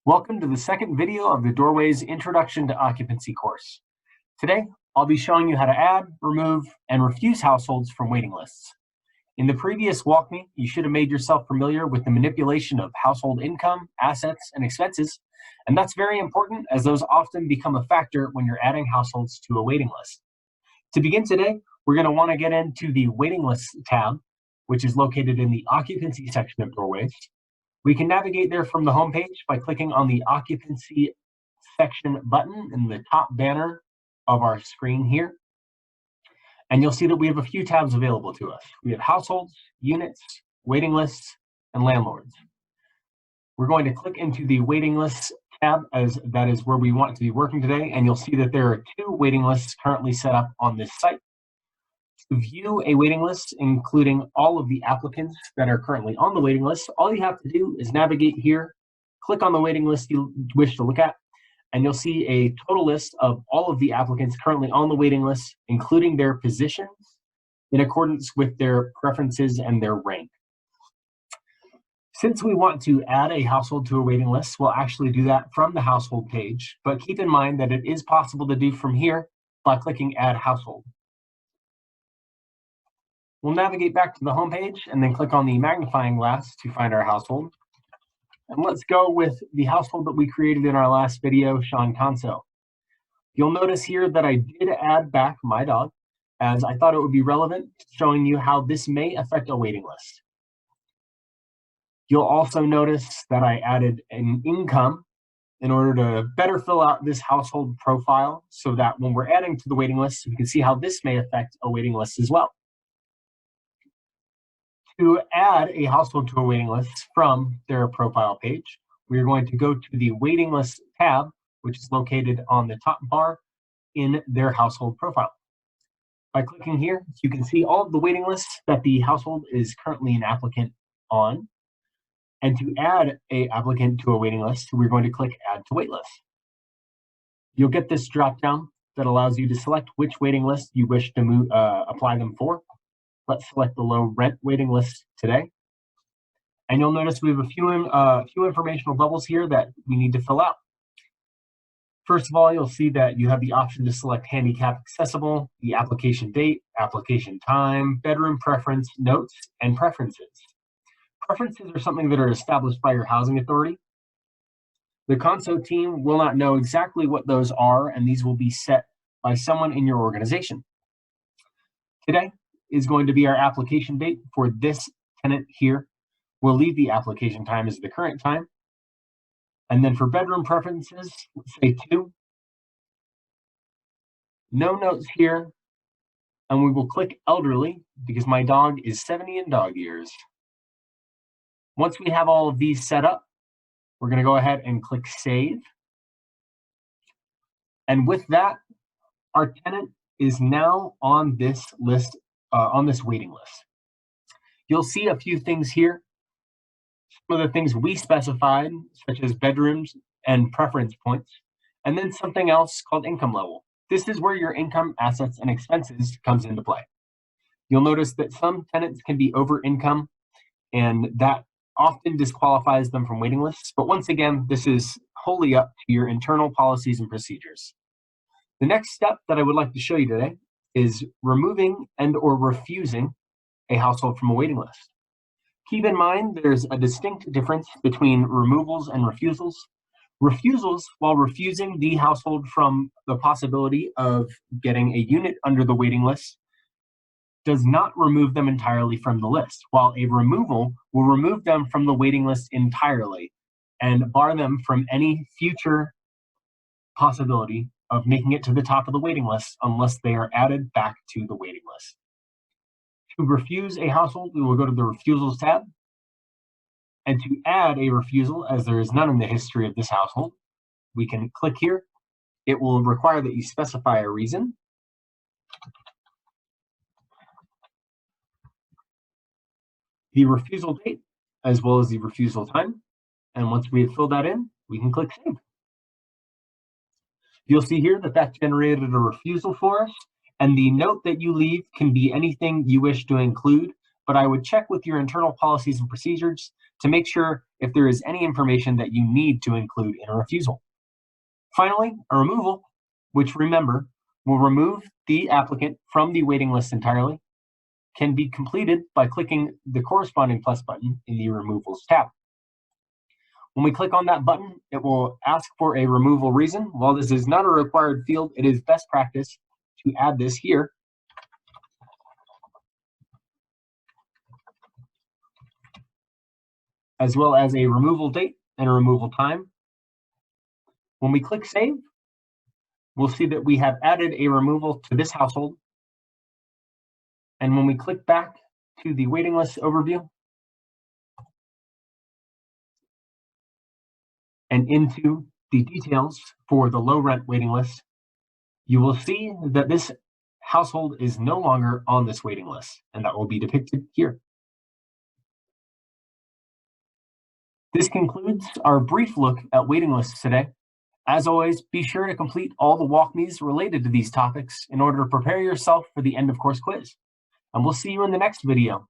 Welcome to the second video of the Doorway's Introduction to Occupancy course. Today, I'll be showing you how to add, remove, and refuse households from waiting lists. In the previous WalkMe, you should have made yourself familiar with the manipulation of household income, assets, and expenses, and that's very important as those often become a factor when you're adding households to a waiting list. To begin today, we're going to want to get into the Waiting Lists tab, which is located in the Occupancy section of Doorways. We can navigate there from the home page by clicking on the Occupancy section button in the top banner of our screen here. And you'll see that we have a few tabs available to us. We have households, units, waiting lists, and landlords. We're going to click into the waiting lists tab as that is where we want to be working today. And you'll see that there are two waiting lists currently set up on this site. To view a waiting list, including all of the applicants that are currently on the waiting list, all you have to do is navigate here, click on the waiting list you wish to look at, and you'll see a total list of all of the applicants currently on the waiting list, including their positions in accordance with their preferences and their rank. Since we want to add a household to a waiting list, we'll actually do that from the household page, but keep in mind that it is possible to do from here by clicking Add Household. We'll navigate back to the home page and then click on the magnifying glass to find our household. And let's go with the household that we created in our last video, Sean Conso. You'll notice here that I did add back my dog, as I thought it would be relevant, showing you how this may affect a waiting list. You'll also notice that I added an income in order to better fill out this household profile so that when we're adding to the waiting list, we can see how this may affect a waiting list as well. To add a household to a waiting list from their profile page, we are going to go to the Waiting List tab, which is located on the top bar in their household profile. By clicking here, you can see all of the waiting lists that the household is currently an applicant on. And to add an applicant to a waiting list, we're going to click Add to Waitlist. You'll get this drop-down that allows you to select which waiting list you wish to apply them for. Let's select the low rent waiting list today. And you'll notice we have a few informational bubbles here that we need to fill out. First of all, you'll see that you have the option to select handicap accessible, the application date, application time, bedroom preference, notes, and preferences. Preferences are something that are established by your housing authority. The Conso team will not know exactly what those are, and these will be set by someone in your organization. Today is going to be our application date for this tenant here. We'll leave the application time as the current time. And then for bedroom preferences, let's say 2. No notes here. And we will click elderly because my dog is 70 in dog years. Once we have all of these set up, we're going to go ahead and click save. And with that, our tenant is now on this list, on this waiting list. You'll see a few things here. Some of the things we specified, such as bedrooms and preference points, and then something else called income level. This is where your income, assets, and expenses comes into play. You'll notice that some tenants can be over income, and that often disqualifies them from waiting lists. But once again, this is wholly up to your internal policies and procedures. The next step that I would like to show you today is removing and or refusing a household from a waiting list. Keep in mind there's a distinct difference between removals and refusals. Refusals, while refusing the household from the possibility of getting a unit under the waiting list, does not remove them entirely from the list, while a removal will remove them from the waiting list entirely and bar them from any future possibility of making it to the top of the waiting list unless they are added back to the waiting list. To refuse a household, we will go to the Refusals tab. And to add a refusal, as there is none in the history of this household, we can click here. It will require that you specify a reason. The refusal date, as well as the refusal time. And once we have filled that in, we can click Save. You'll see here that that generated a refusal for us, and the note that you leave can be anything you wish to include, but I would check with your internal policies and procedures to make sure if there is any information that you need to include in a refusal. Finally, a removal, which remember, will remove the applicant from the waiting list entirely, can be completed by clicking the corresponding plus button in the Removals tab. When we click on that button, it will ask for a removal reason. While this is not a required field, it is best practice to add this here. As well as a removal date and a removal time. When we click Save, we'll see that we have added a removal to this household. And when we click back to the waiting list overview and into the details for the low rent waiting list, you will see that this household is no longer on this waiting list, and that will be depicted here. This concludes our brief look at waiting lists today. As always, be sure to complete all the walk-me's related to these topics in order to prepare yourself for the end of course quiz. And we'll see you in the next video.